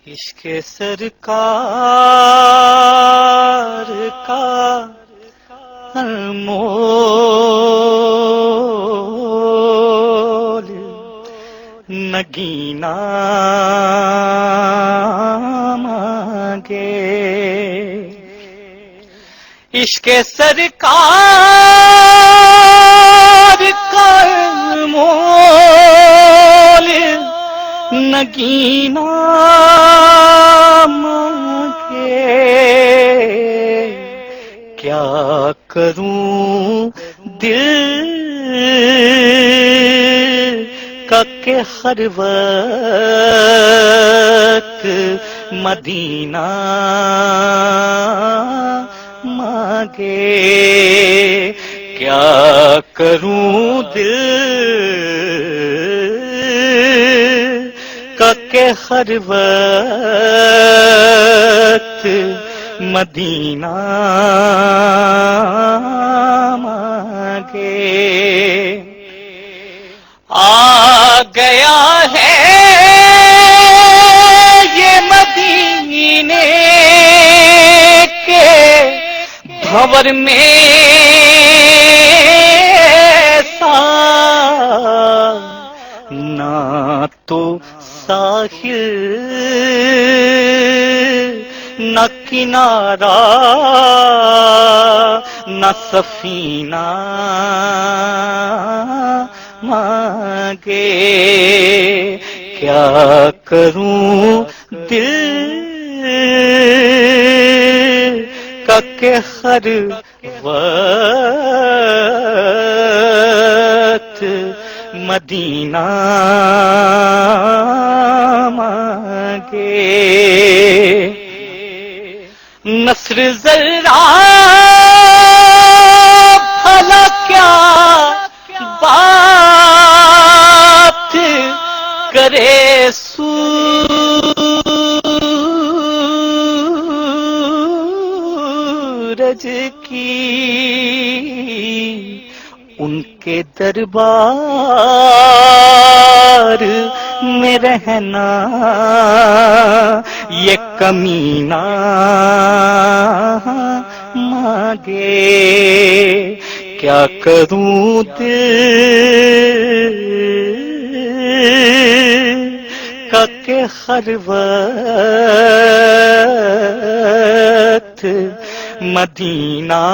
इश्क सरकार का अनमोल नगीना मांगे। इश्क सरकार का अनमोल नगीना मांगे। क्या करूं दिल का के हर वक्त मदीना मांगे। क्या करूं दिल के हर वक्त मदीना मांगे। आ गया है ये मदीने के भंवर में सा ना तो साहिल न किनारा न सफीना मांगे। क्या करूं दिल का के हर वक्त मदीना मांगे। नस्र जर्रा भला क्या बात करे सूरज की। उनके दरबार में रहना ये कमीना मांगे। क्या करूं दिल का के हर वक्त मदीना